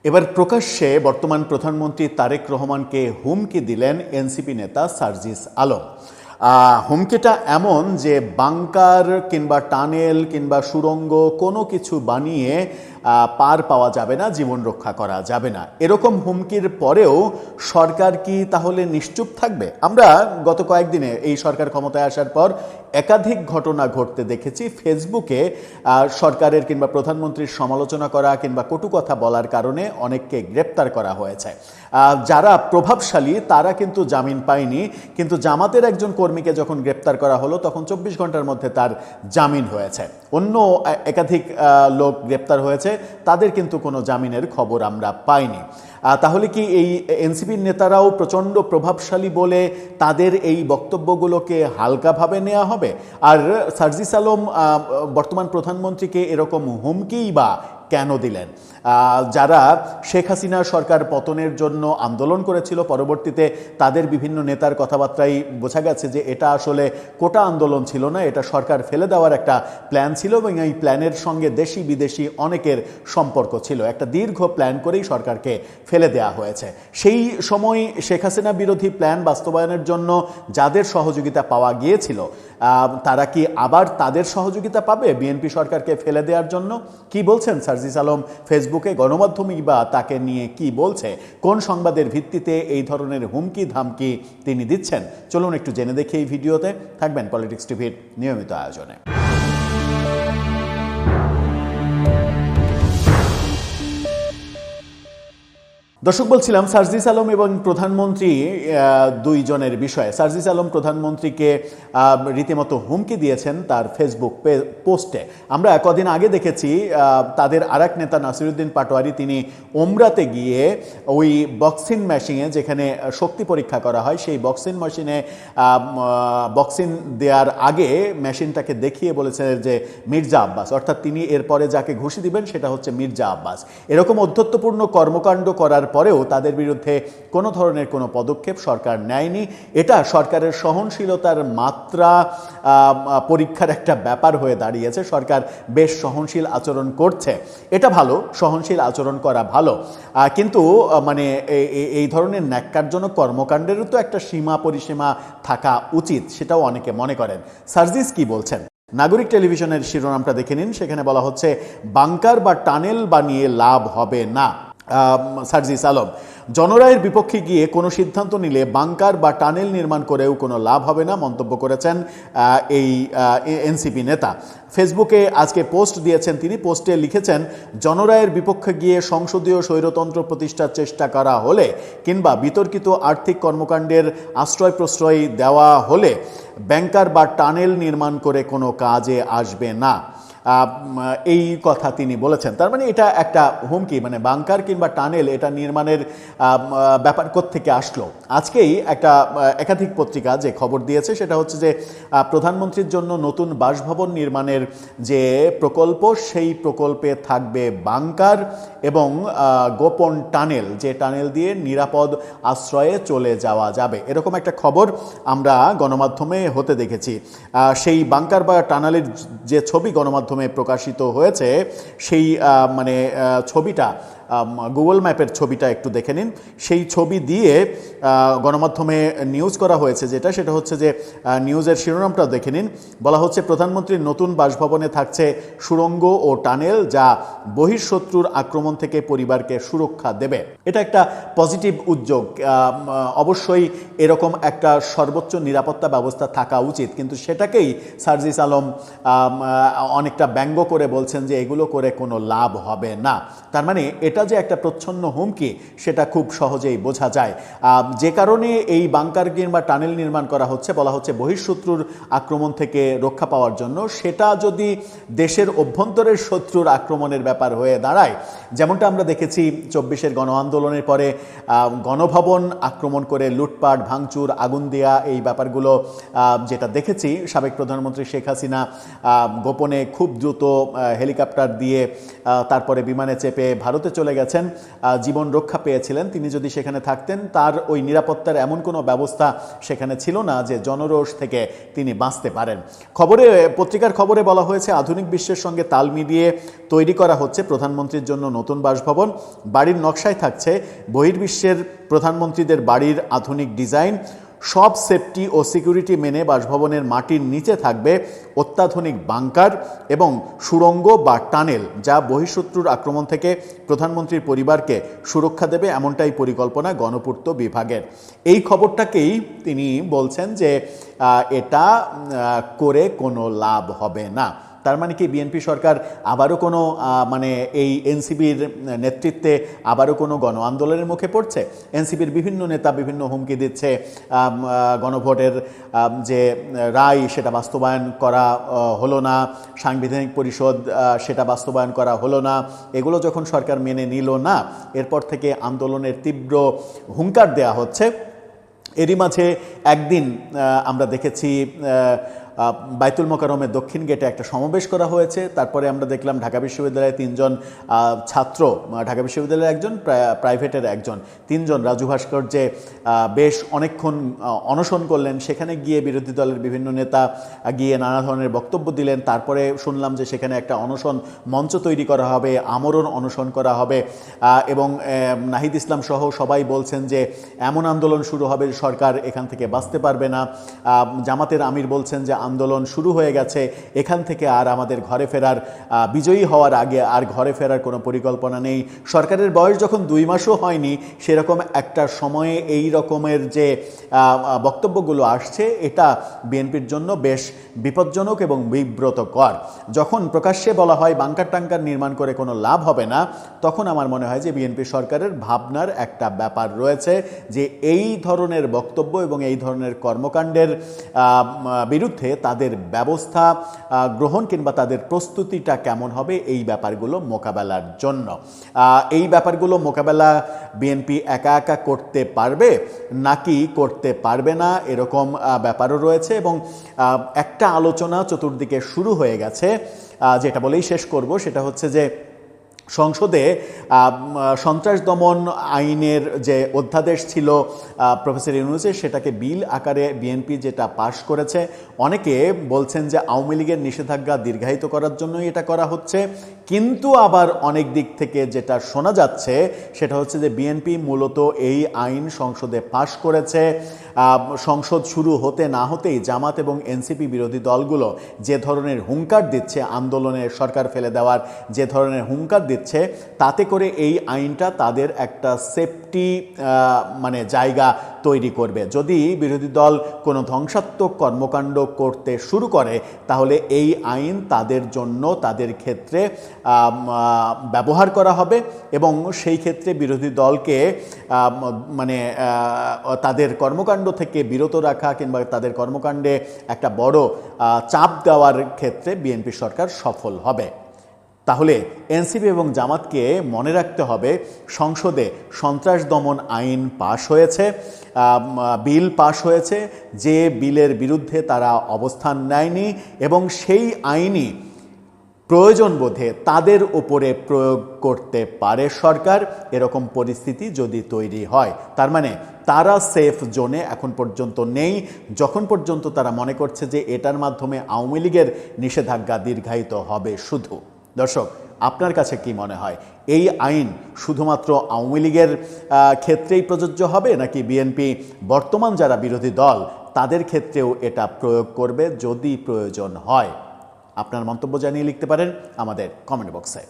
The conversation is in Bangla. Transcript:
এবার প্রকাশ্যে বর্তমান প্রধানমন্ত্রী তারেক রহমানকে হুমকি দিলেন এনসিপি নেতা সার্জিস আলম। হুমকিটা এমন যে বাংকার কিংবা টানেল কিংবা সুড়ঙ্গ কোনো কিছু বানিয়ে পার পাওয়া যাবে না, জীবন রক্ষা করা যাবে না, এরকম হুমকির পরেও সরকার কি তাহলে নিশ্চুপ থাকবে? আমরা গত কয়েকদিনে এই সরকার ক্ষমতায় আসার পর একাধিক ঘটনা ঘটতে দেখেছি। ফেসবুকে সরকারের কিংবা প্রধানমন্ত্রীর সমালোচনা করা কিংবা কটু কথা বলার কারণে অনেককে গ্রেপ্তার করা হয়েছে। যারা প্রভাবশালী তারা কিন্তু জামিন পায়নি, কিন্তু জামাতের একজন কর্মীকে যখন গ্রেপ্তার করা হলো তখন 24 ঘন্টার মধ্যে তার জামিন হয়েছে। অন্য একাধিক লোক গ্রেপ্তার হয়েছে, তাদের কিন্তু কোনো জামিনের খবর আমরা পাইনি। তাহলে কি এই এনসিপির নেতারাও প্রচণ্ড প্রভাবশালী বলে তাদের এই বক্তব্যগুলোকে হালকাভাবে নেওয়া হবে? আর সার্জিস আলম বর্তমান প্রধানমন্ত্রীকে এরকম হুমকিই বা কেন দিলেন? যারা শেখ হাসিনা সরকার পতনের জন্য আন্দোলন করেছিল, পরবর্তীতে তাদের বিভিন্ন নেতার কথাবার্তায় বোঝা গেছে যে এটা আসলে কোটা আন্দোলন ছিল না, এটা সরকার ফেলে দেওয়ার একটা প্ল্যান ছিল এবং এই প্ল্যানের সঙ্গে দেশি বিদেশি অনেকের সম্পর্ক ছিল। একটা দীর্ঘ প্ল্যান করেই সরকারকে ফেলে দেওয়া হয়েছে। সেই সময় শেখ হাসিনা বিরোধী প্ল্যান বাস্তবায়নের জন্য যাদের সহযোগিতা পাওয়া গিয়েছিল, তারা কি আবার তাদের সহযোগিতা পাবে বিএনপি সরকারকে ফেলে দেওয়ার জন্য? কি বলছেন সার্জিস আলম ফেসবুকে? গণমাধ্যমই বা তাকে নিয়ে কি বলছে? কোন সংবাদের ভিত্তিতে এই ধরনের হুমকি ধামকি তিনি দিচ্ছেন? চলুন একটু জেনে দেখি এই ভিডিওতে। থাকবেন পলিটিক্স টিভির নিয়মিত আয়োজনে। দর্শক, বলছিলাম সার্জিস আলম এবং প্রধানমন্ত্রী দুইজনের বিষয়ে। সার্জিস আলম প্রধানমন্ত্রীকে রীতিমতো হুমকি দিয়েছেন তার ফেসবুক পোস্টে। আমরা কদিন আগে দেখেছি তাদের আরেক নেতা নাসিরুদ্দিন পাটোয়ারি, তিনি ওমরাতে গিয়ে ওই বক্সিং মেশিনে, যেখানে শক্তি পরীক্ষা করা হয়, সেই বক্সিং মেশিনে বক্সিং দেওয়ার আগে মেশিনটাকে দেখিয়ে বলেছেন যে মির্জা আব্বাস, অর্থাৎ তিনি এরপরে যাকে ঘুষি দিবেন সেটা হচ্ছে মির্জা আব্বাস। এরকম অধ্যত্বপূর্ণ কর্মকাণ্ড করার পরেও তাদের বিরুদ্ধে কোনো ধরনের কোনো পদক্ষেপ সরকার নেয়নি। এটা সরকারের সহনশীলতার মাত্রা পরীক্ষার একটা ব্যাপার হয়ে দাঁড়িয়েছে। সরকার বেশ সহনশীল আচরণ করছে, এটা ভালো, সহনশীল আচরণ করা ভালো, কিন্তু মানে এই ধরনের ন্যাক্কারজনক কর্মকাণ্ডেরও তো একটা সীমা পরিসীমা থাকা উচিত, সেটাও অনেকে মনে করেন। সার্জিস কি বলছেন? নাগরিক টেলিভিশনের শিরোনামটা দেখে নিন। সেখানে বলা হচ্ছে বাংকার বা টানেল বানিয়ে লাভ হবে না। সার্জিস আলম জনরায়ের বিপক্ষে গিয়ে কোনো সিদ্ধান্ত নিলে বাংকার বা টানেল নির্মাণ করেও কোনো লাভ হবে না মন্তব্য করেছেন এই এনসিপি নেতা। ফেসবুকে আজকে পোস্ট দিয়েছেন তিনি। পোস্টে লিখেছেন, জনরায়ের বিপক্ষে গিয়ে সংসদীয় স্বৈরতন্ত্র প্রতিষ্ঠার চেষ্টা করা হলে কিংবা বিতর্কিত আর্থিক কর্মকাণ্ডের আশ্রয় প্রশ্রয় দেওয়া হলে ব্যাংকার বা টানেল নির্মাণ করে কোনো কাজে আসবে না। এই কথা তিনি বলেছেন। তার মানে এটা একটা হুমকি, মানে বাংকার কিংবা টানেল এটা নির্মাণের ব্যাপার কোত্থেকে আসলো? আজকেই একটা একাধিক পত্রিকা যে খবর দিয়েছে সেটা হচ্ছে যে প্রধানমন্ত্রীর জন্য নতুন বাসভবন নির্মাণের যে প্রকল্প, সেই প্রকল্পে থাকবে বাংকার এবং গোপন টানেল, যে টানেল দিয়ে নিরাপদ আশ্রয়ে চলে যাওয়া যাবে, এরকম একটা খবর আমরা গণমাধ্যমে হতে দেখেছি। সেই বাংকার বা টানেলের যে ছবি গণমাধ্যমে প্রকাশিত হয়েছে, সেই মানে ছবিটা গুগল ম্যাপের ছবিটা একটু দেখে নিন। সেই ছবি দিয়ে গণমাধ্যমে নিউজ করা হয়েছে, সেটা হচ্ছে যে নিউজের শিরোনামটাও দেখে নিন। বলা হচ্ছে প্রধানমন্ত্রীর নতুন বাসভবনে থাকছে সুড়ঙ্গ ও টানেল, যা বহিঃশত্রুর আক্রমণ থেকে পরিবারকে সুরক্ষা দেবে। এটা একটা পজিটিভ উদ্যোগ, অবশ্যই এরকম একটা সর্বোচ্চ নিরাপত্তা ব্যবস্থা থাকা উচিত, কিন্তু সেটাকেই সার্জিস আলম অনেকটা ব্যঙ্গ করে বলছেন যে এগুলো করে কোনো লাভ হবে না। তার মানে এটা যে একটা প্রচ্ছন্ন হুমকি সেটা খুব সহজেই বোঝা যায়। যে কারণে এই বাংকার কিংবা টানেল নির্মাণ করা হচ্ছে, বলা হচ্ছে বহিঃশত্রুর আক্রমণ থেকে রক্ষা পাওয়ার জন্য, সেটা যদি দেশের অভ্যন্তরের শত্রুর আক্রমণের ব্যাপার হয়ে দাঁড়ায়, যেমনটা আমরা দেখেছি 24-এর গণ আন্দোলনের পরে গণভবন আক্রমণ করে লুটপাট, ভাঙচুর, আগুন দেয়া, এই ব্যাপারগুলো যেটা দেখেছি, সাবেক প্রধানমন্ত্রী শেখ হাসিনা গোপনে খুব দ্রুত হেলিকপ্টার দিয়ে তারপরে বিমানে চেপে ভারতে চলে চলে গেছেন, জীবন রক্ষা পেয়েছিলেন, তিনি যদি সেখানে থাকতেন, তার ওই নিরাপত্তার এমন কোনো ব্যবস্থা সেখানে ছিল না যে জনরোষ থেকে তিনি বাঁচতে পারেন। পত্রিকার খবরে বলা হয়েছে আধুনিক বিশ্বের সঙ্গে তাল মিলিয়ে তৈরি করা হচ্ছে প্রধানমন্ত্রীর জন্য নতুন বাসভবন। বাড়ির নকশায় থাকছে বহির্বিশ্বের প্রধানমন্ত্রীদের বাড়ির আধুনিক ডিজাইন। সব সেফটি ও সিকিউরিটি মেনে বাসভবনের মাটির নিচে থাকবে অত্যাধুনিক বাংকার এবং সুড়ঙ্গ বা টানেল, যা বহিঃশত্রুর আক্রমণ থেকে প্রধানমন্ত্রীর পরিবারকে সুরক্ষা দেবে, এমনটাই পরিকল্পনা গণপূর্ত বিভাগের। এই খবরটাকেই তিনি বলছেন যে এটা করে কোনো লাভ হবে না। তার মানে কি বিএনপি সরকার আবারও কোনো এই এনসিপির নেতৃত্বে আবারও কোনো গণ আন্দোলনের মুখে পড়ছে? এনসিপির বিভিন্ন নেতা বিভিন্ন হুমকি দিচ্ছে, গণভোটের যে রায় সেটা বাস্তবায়ন করা হলো না, সাংবিধানিক পরিষদ সেটা বাস্তবায়ন করা হলো না। এগুলো যখন সরকার মেনে নিল না, এরপর থেকে আন্দোলনের তীব্র হুঙ্কার দেয়া হচ্ছে। এরই মাঝে একদিন আমরা দেখেছি বাইতুল মোকাররমের দক্ষিণ গেটে একটা সমাবেশ করা হয়েছে। তারপরে আমরা দেখলাম ঢাকা বিশ্ববিদ্যালয়ের 3 জন ছাত্র, ঢাকা বিশ্ববিদ্যালয়ের একজন, প্রাইভেটের একজন, 3 জন রাজু ভাস্কর্যে বেশ অনেকক্ষণ অনশন করলেন। সেখানে গিয়ে বিরোধী দলের বিভিন্ন নেতা গিয়ে নানা ধরনের বক্তব্য দিলেন। তারপরে শুনলাম যে সেখানে একটা অনশন মঞ্চ তৈরি করা হবে, আমরণ অনশন করা হবে, এবং নাহিদ ইসলাম সহ সবাই বলছেন যে এমন আন্দোলন শুরু হবে সরকার এখান থেকে বাঁচতে পারবে না। জামাতের আমির বলছেন যে আন্দোলন শুরু হয়ে গেছে, এখান থেকে আর আমাদের ঘরে ফেরার, বিজয়ী হওয়ার আগে আর ঘরে ফেরার কোনো পরিকল্পনা নেই। সরকারের বয়স যখন 2 মাসও হয়নি, সেরকম একটা সময়ে এই রকমের যে বক্তব্যগুলো আসছে, এটা বিএনপির জন্য বেশ বিপজ্জনক এবং বিব্রতকর। যখন প্রকাশ্যে বলা হয় বাংকার টাঙ্কার নির্মাণ করে কোনো লাভ হবে না, তখন আমার মনে হয় যে বিএনপি সরকারের ভাবনার একটা ব্যাপার রয়েছে যে এই ধরনের বক্তব্য এবং এই ধরনের কর্মকাণ্ডের বিরুদ্ধে তাদের ব্যবস্থা গ্রহণ কিংবা তাদের প্রস্তুতিটা কেমন হবে এই ব্যাপারগুলো মোকাবেলার জন্য। এই ব্যাপারগুলো মোকাবেলা বিএনপি একা একা করতে পারবে নাকি করতে পারবে না, এরকম ব্যাপারও রয়েছে। এবং একটা আলোচনা চতুর্দিকে শুরু হয়ে গেছে, যেটা বলেই শেষ করব, সেটা হচ্ছে যে সংসদে সন্ত্রাস দমন আইনের যে অধ্যাদেশ ছিল প্রফেসর ইউনূসের, সেটাকে বিল আকারে বিএনপি যেটা পাশ করেছে, অনেকে বলছেন যে আওয়ামী লীগের নিষেধাজ্ঞা দীর্ঘায়িত করার জন্যই এটা করা হচ্ছে। কিন্তু আবার অনেক দিক থেকে যেটা শোনা যাচ্ছে সেটা হচ্ছে যে বিএনপি মূলত এই আইন সংসদে পাশ করেছে সংসদ শুরু হতে না হতেই জামাত এবং এনসিপি বিরোধী দলগুলো যে ধরনের হুঙ্কার দিচ্ছে, আন্দোলনের সরকার ফেলে দেওয়ার যে ধরনের হুঙ্কার দিচ্ছে, তাতে করে এই আইনটা তাদের একটা সেফটি জায়গা তৈরি করবে। যদি বিরোধী দল কোনো ধ্বংসাত্মক কর্মকাণ্ড করতে শুরু করে, তাহলে এই আইন তাদের জন্য, তাদের ক্ষেত্রে ব্যবহার করা হবে এবং সেই ক্ষেত্রে বিরোধী দলকে তাদের কর্মকাণ্ড থেকে বিরত রাখা কিংবা তাদের কর্মকাণ্ডে একটা বড় চাপ দেওয়ার ক্ষেত্রে বিএনপি সরকার সফল হবে। তাহলে এনসিপি এবং জামাতকে মনে রাখতে হবে, সংসদে সন্ত্রাস দমন আইন পাশ হয়েছে, বিল পাশ হয়েছে, যে বিলের বিরুদ্ধে তারা অবস্থান নেয়নি এবং সেই আইনই প্রয়োজন বোধে তাদের উপরে প্রয়োগ করতে পারে সরকার। এরকম পরিস্থিতি যদি তৈরি হয়, তার মানে তারা সেফ জোনে এখন পর্যন্ত নেই, যখন পর্যন্ত তারা মনে করছে যে এটার মাধ্যমে আওয়ামী লীগের নিষেধাজ্ঞা দীর্ঘায়িত হবে শুধু। দর্শক, আপনার কাছে কি মনে হয়, এই আইন শুধুমাত্র আওয়ামী লীগের ক্ষেত্রেই প্রযোজ্য হবে নাকি বিএনপি বর্তমান যারা বিরোধী দল তাদের ক্ষেত্রেও এটা প্রয়োগ করবে যদি প্রয়োজন হয়? আপনার মন্তব্য জানিয়ে লিখতে পারেন আমাদের কমেন্ট বক্সে।